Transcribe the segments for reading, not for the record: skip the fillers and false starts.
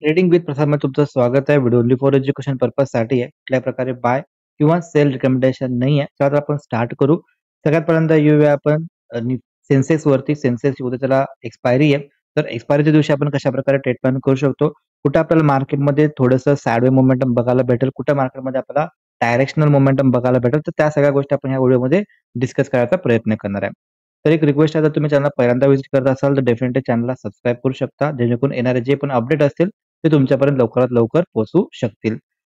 Trading with प्रसादमध्ये तुमचं स्वागत आहे. व्हिडिओ ओन्ली फॉर एज्युकेशन पर्पजसाठी आहे. कुठल्या प्रकारे बाय किंवा सेल रिकमेंडेशन नाही आहे. तर आपण स्टार्ट करू. सगळ्यात पहिल्यांदा येऊया आपण सेन्सेक्स वरती. सेन्सेक्स उद्या त्याला एक्सपायरी आहे. तर एक्सपायरीच्या दिवशी आपण कशाप्रकारे ट्रेड प्लॅन करू शकतो. कुठे आपल्याला मार्केटमध्ये थोडंसं सॅडवे मोमेंटम बघायला भेटेल, कुठे मार्केटमध्ये आपल्याला डायरेक्शनल मोमेंटम बघायला भेटेल. तर त्या सगळ्या गोष्टी आपण ह्या व्हिडिओमध्ये डिस्कस करायचा प्रयत्न करणार आहे. तर एक रिक्वेस्ट आहे, जर तुम्ही चॅनल पहिल्यांदा व्हिजिट करत असाल तर डेफिनेटली चॅनलला सबस्क्राईब करू शकता, जेणेकरून येणारे जे पण अपडेट असतील ते तुमच्यापर्यंत लवकरात लवकर पोहोचू शकतील.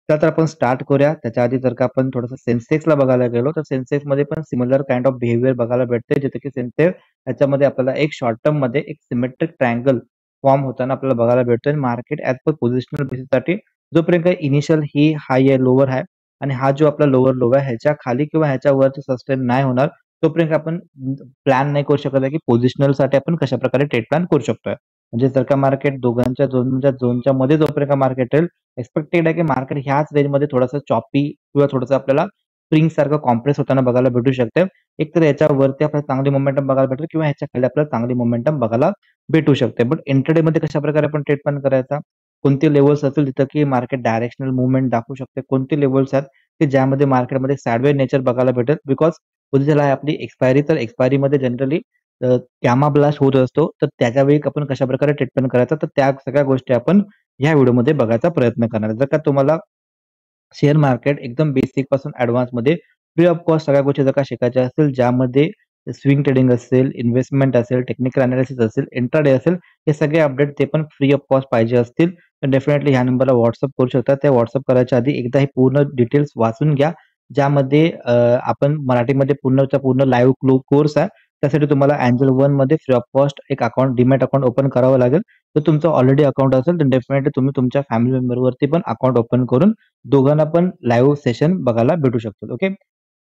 तर आपण स्टार्ट करूया. त्याच्या आधी जर का आपण थोडंसं सेन्सेक्सला बघायला गेलो तर सेन्सेक्समध्ये पण सिमिलर काइंड ऑफ बिहेवियर बघायला भेटते, जिथे की सेन्सेक्स याच्यामध्ये आपल्याला एक शॉर्ट टर्म मध्ये एक सिमेट्रिक ट्रायंगल फॉर्म होताना आपल्याला बघायला भेटतोय. मार्केट ऍज पर पोझिशनल बेसिससाठी जोपर्यंत इनिशियल ही हाय आहे, लोअर आहे आणि हा जो आपला लोअर लो आहे ह्याच्या खाली किंवा ह्याच्या वरती सस्टेन नाही होणार, तोपर्यंत आपण प्लॅन नाही करू शकत आहे की पोझिशनल साठी आपण कशा प्रकारे ट्रेड प्लॅन करू शकतोय. म्हणजे जर का मार्केट दोघांच्या झोनच्या मध्ये जोपर्यंत मार्केट राहील, एक्सपेक्टेड आहे की मार्केट ह्याच रेंजमध्ये थोडंसं चॉपी किंवा थोडंसं आपल्याला स्प्रिंग सारखं कॉम्प्रेस होताना बघायला भेटू शकते. एक तर याच्यावरती आपल्याला चांगली मोमेंटम बघायला भेटेल किंवा ह्याच्या खाली आपल्याला चांगली मोमेंटम बघायला भेटू शकते. बट इंट्राडे मध्ये कशा प्रकारे आपण ट्रेड प्लॅन करायचा, कोणते लेवल्स असतील तिथं की मार्केट डायरेक्शनल मुवमेंट दाखवू शकते, कोणते लेवल्स आहेत की ज्यामध्ये मार्केटमध्ये सॅडवे नेचर बघायला भेटेल. बिकॉज उद्या आहे आपली एक्सपायरी, तर एक्सपायरीमध्ये जनरली गॅमा ब्लास्ट होत असतो. तर त्याच्या वेळी आपण कशाप्रकारे ट्रीटमेंट करायचा, तर त्या सगळ्या गोष्टी आपण ह्या व्हिडिओमध्ये बघायचा प्रयत्न करणार आहे. जर का तुम्हाला शेअर मार्केट एकदम बेसिक पासून ऍडव्हान्स मध्ये फ्री ऑफ कॉस्ट सगळ्या गोष्टी जर का शिकायच्या असतील, ज्यामध्ये स्विंग ट्रेडिंग असेल, इन्व्हेस्टमेंट असेल, टेक्निकल अनालिसिस असेल, इंट्राडे असेल, हे सगळे अपडेट ते पण फ्री ऑफ कॉस्ट पाहिजे असतील तर डेफिनेटली ह्या नंबरला व्हॉट्सअप करू शकता. त्या व्हॉट्सअप करायच्या आधी एकदा हे पूर्ण डिटेल्स वाचून घ्या, ज्यामध्ये आपण मराठीमध्ये पूर्णच्या पूर्ण लाईव्ह कोर्स आहे. त्यासाठी तुम्हाला अँजल वन मध्ये फ्री ऑफ कॉस्ट एक अकाउंट, डीमॅट अकाउंट ओपन करावं लागेल. तर तुमचं ऑलरेडी अकाउंट असेल तर डेफिनेटली तुम्ही तुमच्या फॅमिली मेंबरवरती पण अकाउंट ओपन करून दोघांना पण लाईव्ह सेशन बघायला भेटू शकतो. ओके,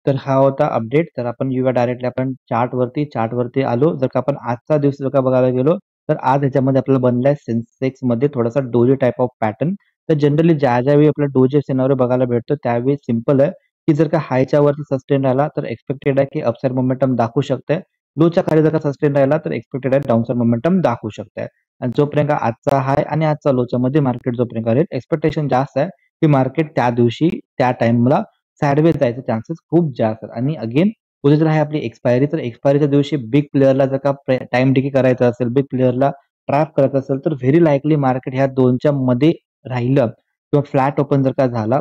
तर हा होता अपडेट. तर आपण येऊया डायरेक्टली आपण चार्टवरती आलो. जर का आपण आजचा दिवस जर का बघायला गेलो तर आज ह्याच्यामध्ये आपल्याला बनलाय सेन्सेक्स मध्ये थोडासा डोजी टाइप ऑफ पॅटर्न. तर जनरली ज्यावेळी आपल्याला डोजी सिनारिओ बघायला भेटतो त्यावेळी सिंपल आहे की जर का हायच्या वरती सस्टेन राहिला तर एक्सपेक्टेड आहे की अपसाइड मोमेंटम दाखवू शकते. लोच्या खाली जर का सस्टेन राहिला तर एक्सपेक्टेड आहे डाऊनसाइड मोमेंटम दाखवू शकते. आणि जोपर्यंत आजचा हाय आणि आजचा लोच्या मध्ये मार्केट जोपर्यंत राहील, एक्सपेक्टेशन जास्त आहे की मार्केट त्या दिवशी त्या टाइमला साइडवेज जायचे चान्सेस खूप जास्त आहेत. आणि अगेन उद्या जर आहे आपली एक्सपायरी, तर एक्सपायरीच्या दिवशी बिग प्लेअरला जर का टाइम टिकी करायचा असेल, बिग प्लेअरला ट्रॅप करायचा असेल, तर व्हेरी लाईकली मार्केट ह्या दोनच्या मध्ये राहिलं किंवा फ्लॅट ओपन जर का झाला,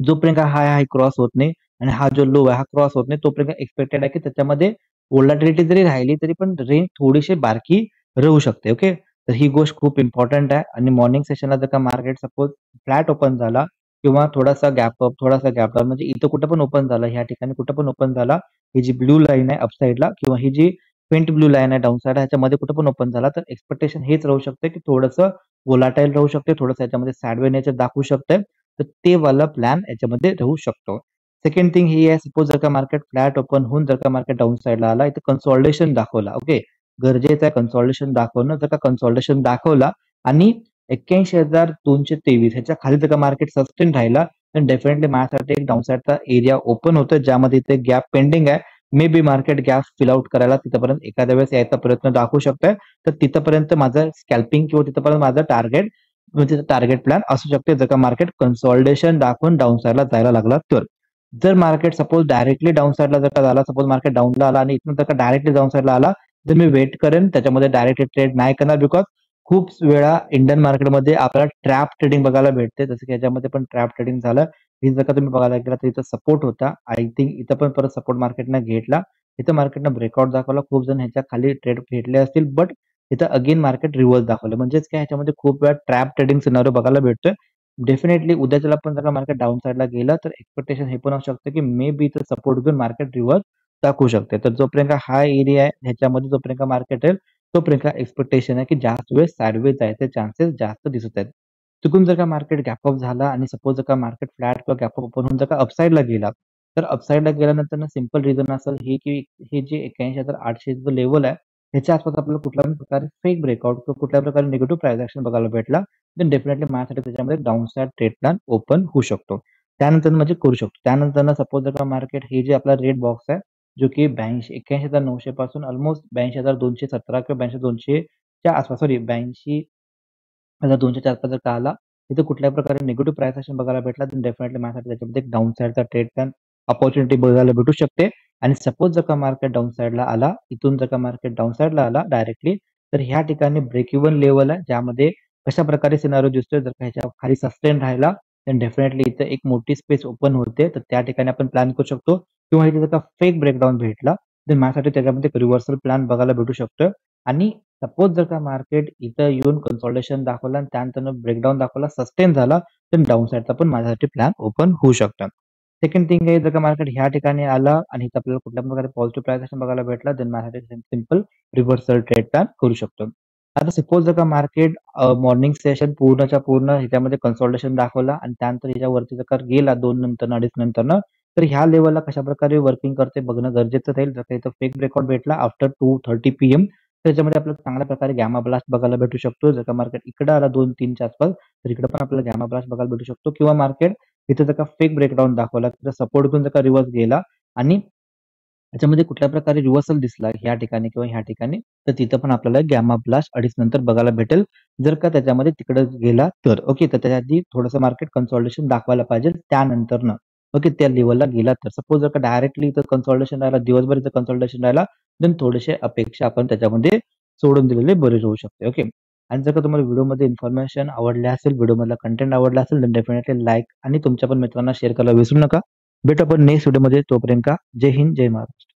जोपर्यंत हाय हाय क्रॉस होत नाही आणि हा जो लो आहे हा क्रॉस होत नाही, तोपर्यंत एक्सपेक्टेड आहे की त्याच्यामध्ये व्होलॅटिलिटी जरी राहिली तरी पण रेंज थोडीशी बारकी राहू शकते. ओके, तर ही गोष्ट खूप इम्पॉर्टंट आहे. आणि मॉर्निंग सेशनला जर का मार्केट सपोज फ्लॅट ओपन झाला किंवा थोडासा गॅप डाऊन, म्हणजे इथं कुठं पण ओपन झाला, ह्या ठिकाणी कुठं पण ओपन झाला, ही जी ब्लू लाईन आहे अपसाईडला किंवा ही जी फेंट ब्लू लाईन आहे डाऊन साईड, ह्याच्यामध्ये कुठं पण ओपन झाला, तर एक्सपेक्टेशन हेच राहू शकते की थोडंसं व्होलाटाईल राहू शकते, थोडंसं याच्यामध्ये सॅडवे नेचर दाखवू शकते. तर ते वाला प्लॅन याच्यामध्ये राहू शकतो. सेकंड थिंग ही आहे, सपोज जर का मार्केट फ्लॅट ओपन होऊन जर का मार्केट डाऊन साईडला आला, इथे कन्सॉल्टेशन दाखवला. ओके, गरजेचं आहे कन्सॉल्टेशन दाखवणं. जर का कन्सॉल्टेशन दाखवला आणि 81,223 ह्याच्या खाली जर का मार्केट सस्टेन राहिला, तर डेफिनेटली माझ्यासाठी एक डाऊनसाइडचा एरिया ओपन होतो, ज्यामध्ये इथे गॅप पेंडिंग आहे. Maybe market gap fill out करायला तिथपर्यंत एखाद्या वेळेस यायचा प्रयत्न दाखवू शकतोय. तर तिथपर्यंत माझं स्कॅल्पिंग किंवा तिथपर्यंत माझं टार्गेट म्हणजे टार्गेट प्लॅन असू शकते, जर का मार्केट कन्सॉल्टेशन दाखवून डाऊन साईडला जायला लागला तर. जर मार्केट सपोज डायरेक्टली डाऊन साईडला जर का झाला, सपोज मार्केट डाऊनला आला आणि इथून जर का डायरेक्टली डाऊन साईडला आला, तर मी वेट करेन, त्याच्यामध्ये डायरेक्टली ट्रेड नाही करणार. बिकॉज खूप वेळा इंडियन मार्केटमध्ये आपल्याला ट्रॅप ट्रेडिंग बघायला भेटते, जसं की याच्यामध्ये पण ट्रॅप ट्रेडिंग झालं. ही जर का तुम्ही बघायला गेला तर इथं सपोर्ट होता. आय थिंक इथं पण परत सपोर्ट मार्केटनं घेतला. इथं मार्केटनं ब्रेकआउट दाखवला. खूप जण ह्याच्या खाली ट्रेड घेतले असतील, बट इथं अगेन मार्केट रिव्हर्स दाखवलं. म्हणजेच काय, ह्याच्यामध्ये खूप वेळा ट्रॅप ट्रेडिंग सिनारिओ बघायला भेटतोय. डेफिनेटली उद्याच्याला पण जर का मार्केट डाऊन साईडला गेलं तर एक्सपेक्टेशन हे पण असू शकतं की मे बी इथं सपोर्ट घेऊन मार्केट रिव्हर्स दाखवू शकते. तर जोपर्यंत हा एरिया आहे ह्याच्यामध्ये जोपर्यंत मार्केट येईल, तोपर्यंत एक्सपेक्टेशन आहे की जास्त वेळ साइडवेज जायचे चान्सेस जास्त दिसत आहेत. चुकून जर का मार्केट गॅपअप झाला आणि सपोज जर का मार्केट फ्लॅट किंवा गॅपअप ओपन होऊन जर का अपसाईडला गेला, तर अपसाईडला गेल्यानंतर सिंपल रिझन असेल ही की हे जे 81,800 जो लेवल आहे, ह्याच्या आसपास आपल्याला कुठल्याही प्रकारे फेक ब्रेकआउट किंवा कुठल्याही प्रकारे निगेटिव्ह प्राइस ॲक्शन बघायला भेटला, तर डेफिनेटली माझ्यासाठी त्याच्यामध्ये down side trade plan open होऊ शकतो. त्यानंतर म्हणजे करू शकतो. त्यानंतर सपोज जर का मार्केट हे जे आपला रेड बॉक्स आहे, जो की 81,900 पासून ऑलमोस्ट 82,217 किंवा 82,200 च्या आसपास, सॉरी 82 आता 200च्या आसपास जर का आला, तिथे कुठल्याही प्रकारे निगेटिव्ह प्राईस एक्शन बघायला भेटला, तर डेफिनेटली माझ्यासाठी त्याच्यामध्ये एक डाउन साइडचा ट्रेड प्लॅन अपॉर्च्युनिटी बघायला भेटू शकते. आणि सपोज जर का मार्केट डाउन साइडला आला, इथून जर का मार्केट डाउन साइडला आला डायरेक्टली, तर ह्या ठिकाणी ब्रेक इव्हन लेव्हल आहे, ज्यामध्ये कशाप्रकारे सिनारिओ दिसतोय, जर का ह्याच्या खाली सस्टेन राहिला, तर डेफिनेटली इथे एक मोठी स्पेस ओपन होते. तर त्या ठिकाणी आपण प्लॅन करू शकतो किंवा इथे जर का फेक ब्रेकडाउन भेटला, तर माझ्यासाठी त्याच्यामध्ये एक रिव्हर्सल प्लॅन बघायला भेटू शकतो. आणि सपोज जर का मार्केट इथं येऊन कन्सॉलिडेशन दाखवलं आणि त्यानंतर ब्रेकडाउन दाखवला, सस्टेन झाला, तर डाउन साइडचा पण माझ्यासाठी प्लॅन ओपन होऊ शकतात. सेकंड थिंग आहे, जर का मार्केट ह्या ठिकाणी आला आणि इथं आपल्याला कुठल्या प्रकारे पॉझिटिव्ह प्राईस एक्शन बघायला भेटला, तर माझ्यासाठी सिंपल रिव्हर्सल ट्रेड प्लॅन करू शकतो. आता सपोज जर का मार्केट मॉर्निंग सेशन पूर्णच्या पूर्ण ह्याच्यामध्ये कन्सॉलिडेशन दाखवला आणि त्यानंतर ह्याच्यावरती जर का गेला 2 नंतर 2.5 नंतरनं, तर ह्या लेव्हलला कशाप्रकारे वर्किंग करते बघणं गरजेचं राहील. जर का इथं फेक ब्रेकआउट भेटला आफ्टर 2:30 पीएम, त्याच्यामध्ये आपल्याला चांगल्या प्रकारे गॅमा ब्लास्ट बघायला भेटू शकतो. जर का मार्केट इकडे आला 2-3च्या आसपास, तर इकडे पण आपल्याला गॅमा ब्लास्ट बघायला भेटू शकतो किंवा मार्केट इथे जर का फेक ब्रेकडाउन दाखवला, तर सपोर्ट घेऊन जर का रिव्हर्स गेला आणि त्याच्यामध्ये कुठल्या प्रकारे रिव्हर्सल दिसला ह्या ठिकाणी किंवा ह्या ठिकाणी, तर तिथं पण आपल्याला गॅमा ब्लास्ट 2:30 नंतर बघायला भेटेल. जर का त्याच्यामध्ये तिकडे गेला तर. ओके. तर त्याच्या आधी थोडंसं मार्केट कन्सॉलिडेशन दाखवायला पाहिजे त्यानंतरनं. ओके. त्या लेव्हलला गेला तर. सपोज जर का डायरेक्टली इथं कन्सॉलिडेशन राहिला, दिवसभर इथं कन्सॉलिडेशन राहिला, देन थोडेसे अपेक्षा आपण त्याच्यामध्ये सोडून दिलेले बरे होऊ शकते. ओके. आणि जर का तुम्हाला व्हिडिओमध्ये इन्फॉर्मेशन आवडली असेल, व्हिडिओमधला कंटेंट आवडला असेल, तर डेफिनेटली लाईक आणि तुमच्या पण मित्रांना शेअर करायला विसरू नका. भेटू आपण नेक्स्ट व्हिडिओमध्ये. तोपर्यंत जय हिंद, जय महाराष्ट्र.